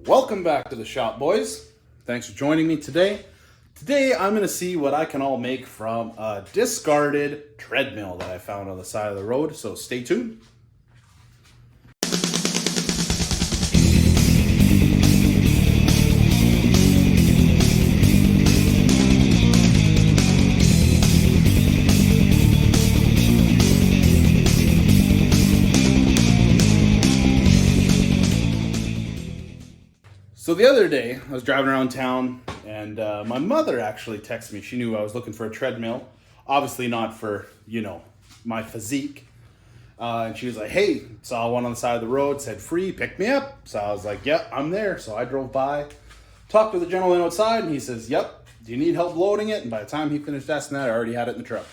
Welcome back to the shop, boys. Thanks for joining me today. Today I'm going to see what I can all make from a discarded treadmill that I found on the side of the road, so stay tuned. So the other day, I was driving around town, and my mother actually texted me. She knew I was looking for a treadmill. Obviously not for, my physique. And she was like, hey, saw one on the side of the road, said free, pick me up. So I was like, yep, I'm there. So I drove by, talked to the gentleman outside, and he says, yep, do you need help loading it? And by the time he finished asking that, I already had it in the truck.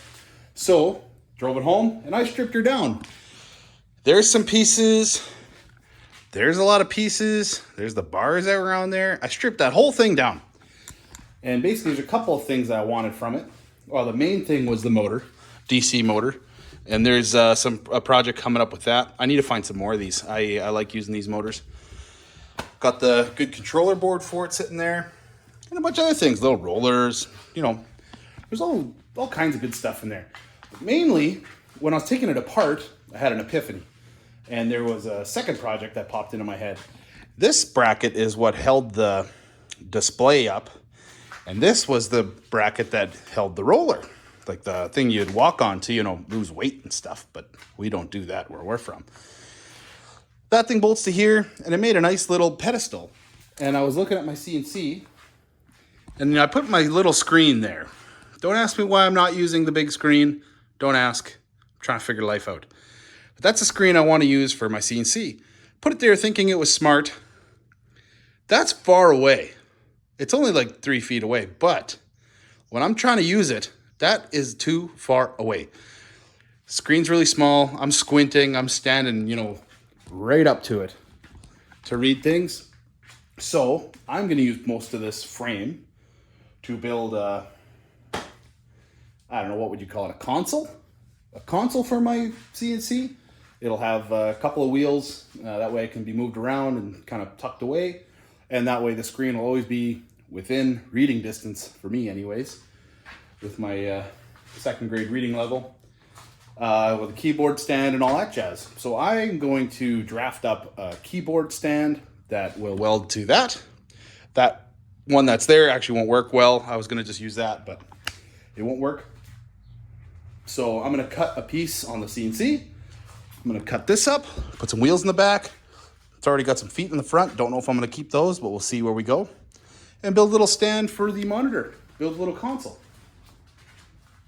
So, drove it home, and I stripped her down. There's some pieces. There's a lot of pieces. There's the bars that were on there. I stripped that whole thing down. And basically, there's a couple of things that I wanted from it. Well, the main thing was the motor, DC motor. And there's a project coming up with that. I need to find some more of these. I like using these motors. Got the good controller board for it sitting there. And a bunch of other things, little rollers. There's all kinds of good stuff in there. But mainly, when I was taking it apart, I had an epiphany. And there was a second project that popped into my head. This bracket is what held the display up. And this was the bracket that held the roller. Like the thing you'd walk on to, lose weight and stuff. But we don't do that where we're from. That thing bolts to here, and it made a nice little pedestal. And I was looking at my CNC, and I put my little screen there. Don't ask me why I'm not using the big screen. Don't ask. I'm trying to figure life out. But that's a screen I want to use for my CNC. Put it there thinking it was smart. That's far away. It's only like 3 feet away, but when I'm trying to use it, that is too far away. Screen's really small. I'm squinting. I'm standing, right up to it to read things. So I'm going to use most of this frame to build I don't know, what would you call it? A console? A console for my CNC. It'll have a couple of wheels. That way it can be moved around and kind of tucked away. And that way the screen will always be within reading distance, for me anyways, with my second grade reading level, with a keyboard stand and all that jazz. So I'm going to draft up a keyboard stand that will weld to that. That one that's there actually won't work well. I was going to just use that, but it won't work. So I'm going to cut a piece on the CNC. I'm going to cut this up, put some wheels in the back. It's already got some feet in the front. Don't know if I'm going to keep those, but we'll see where we go. And build a little stand for the monitor. Build a little console.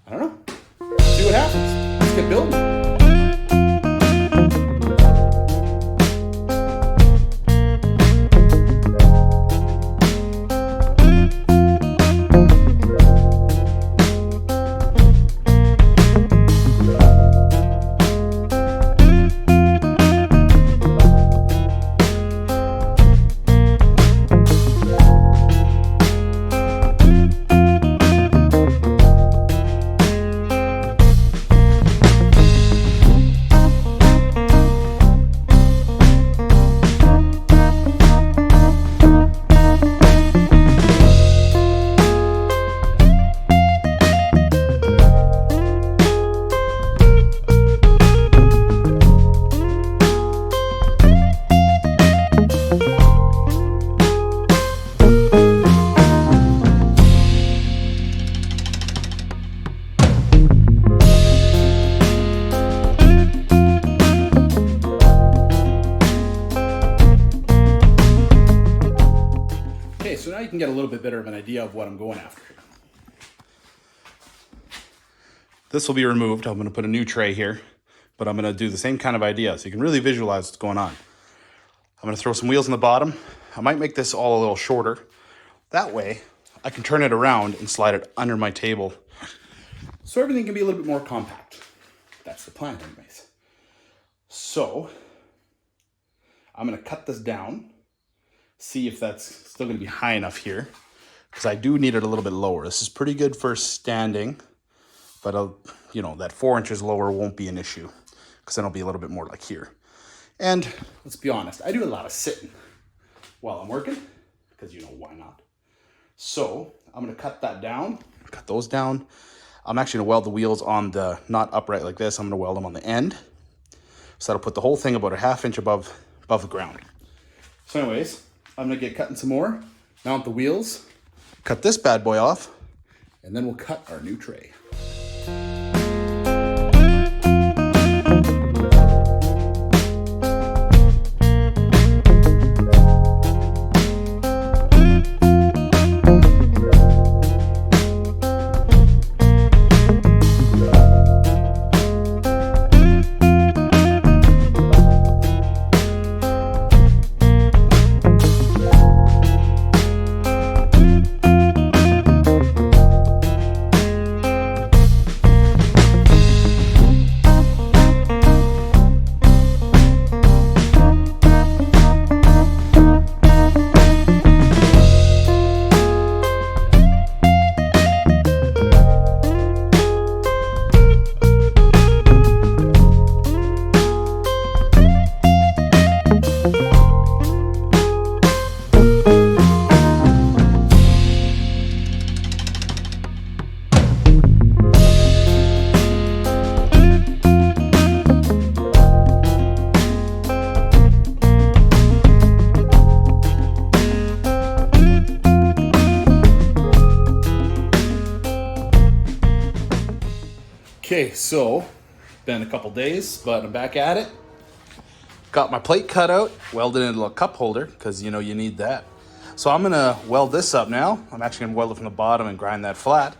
I don't know. See what happens. Let's get building. So now you can get a little bit better of an idea of what I'm going after. This will be removed. I'm going to put a new tray here, but I'm going to do the same kind of idea so you can really visualize what's going on. I'm going to throw some wheels in the bottom. I might make this all a little shorter. That way I can turn it around and slide it under my table so everything can be a little bit more compact. That's the plan anyways. So I'm going to cut this down. See if that's still going to be high enough here, because I do need it a little bit lower. This is pretty good for standing, but that 4 inches lower won't be an issue, because then it'll be a little bit more like here. And let's be honest, I do a lot of sitting. while I'm working, because you know why not. So I'm gonna cut that down, cut those down. I'm actually gonna weld the wheels on the, not upright like this, I'm gonna weld them on the end. So that'll put the whole thing about a 1/2 inch above the ground. So anyways, I'm gonna get cutting some more, mount the wheels, cut this bad boy off, and then we'll cut our new tray. Okay, so been a couple days, but I'm back at it. Got my plate cut out, welded into a cup holder, because you know you need that. So I'm gonna weld this up now. I'm actually gonna weld it from the bottom and grind that flat.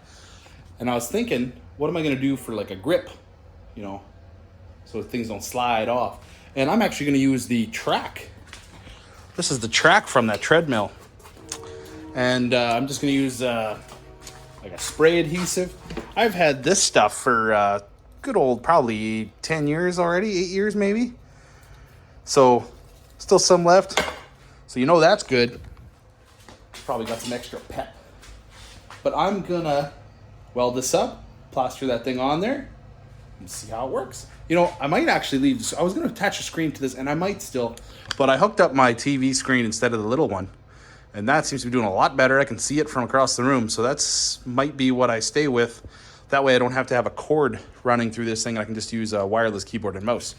And I was thinking, what am I gonna do for like a grip, you know, so things don't slide off. And I'm actually gonna use the track. This is the track from that treadmill. And I'm just gonna use like a spray adhesive. I've had this stuff for good old probably 10 years already, 8 years maybe. So still some left. So you know that's good. Probably got some extra pep. But I'm gonna weld this up, plaster that thing on there, and see how it works. You know, I might actually leave this. I was gonna attach a screen to this, and I might still, but I hooked up my TV screen instead of the little one. And that seems to be doing a lot better. I can see it from across the room. So that's might be what I stay with. That way I don't have to have a cord running through this thing. I can just use a wireless keyboard and mouse.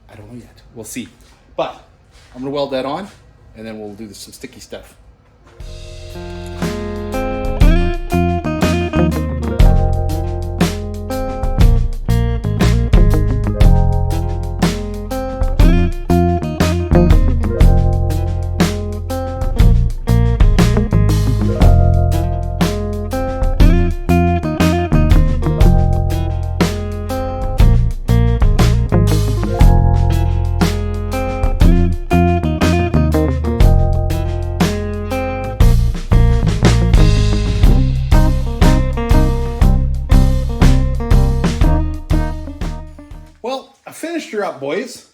I don't know yet. We'll see. But I'm gonna weld that on, and then we'll do some sticky stuff. Finished her up, boys.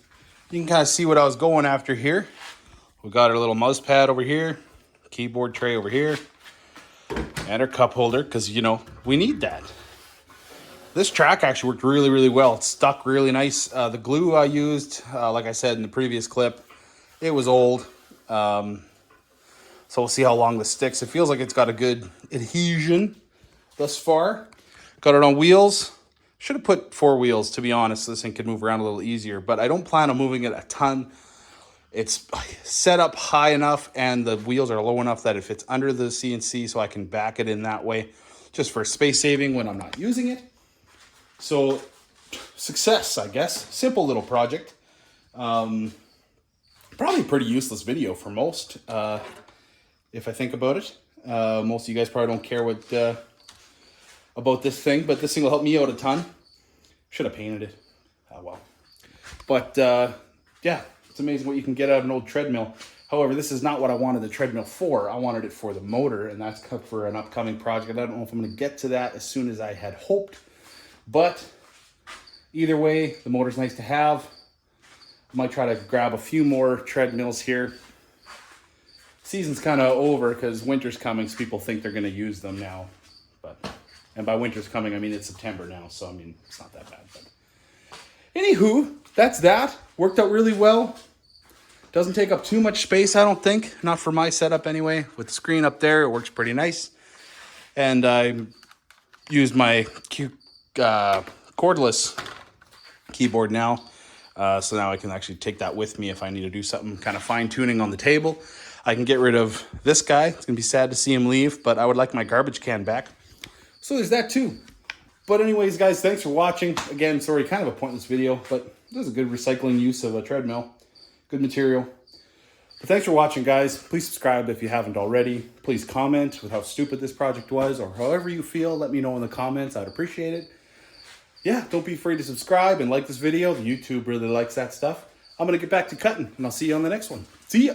You can kind of see what I was going after here. We got our little mouse pad over here, keyboard tray over here, and our cup holder, because you know we need that. This track actually worked really, really well. It stuck really nice. The glue I used, like I said in the previous clip, it was old. So we'll see how long this sticks. It feels like it's got a good adhesion thus far. Got it on wheels. Should have put 4 wheels, to be honest. This thing could move around a little easier, but I don't plan on moving it a ton. It's set up high enough and the wheels are low enough that it fits under the CNC, so I can back it in that way, just for space saving when I'm not using it. So success, I guess. Simple little project. Probably a pretty useless video for most, if I think about it. Most of you guys probably don't care what about this thing, but this thing will help me out a ton. Should have painted it. Oh well. But yeah, it's amazing what you can get out of an old treadmill. However, this is not what I wanted the treadmill for. I wanted it for the motor, and that's for an upcoming project. I don't know if I'm going to get to that as soon as I had hoped, but either way, the motor's nice to have. I might try to grab a few more treadmills here. Season's kind of over because winter's coming, so people think they're going to use them now. And by winter's coming, I mean it's September now, so I mean it's not that bad. But anywho, that's that. Worked out really well. Doesn't take up too much space, I don't think. Not for my setup anyway. With the screen up there, it works pretty nice. And I used my cordless keyboard now. So now I can actually take that with me if I need to do something kind of fine tuning on the table. I can get rid of this guy. It's gonna be sad to see him leave, but I would like my garbage can back. So there's that too. But anyways, guys, thanks for watching. Again, sorry, kind of a pointless video, but this is a good recycling use of a treadmill. Good material. But thanks for watching, guys. Please subscribe if you haven't already. Please comment with how stupid this project was, or however you feel. Let me know in the comments. I'd appreciate it. Yeah, don't be afraid to subscribe and like this video. The YouTube really likes that stuff. I'm going to get back to cutting, and I'll see you on the next one. See ya!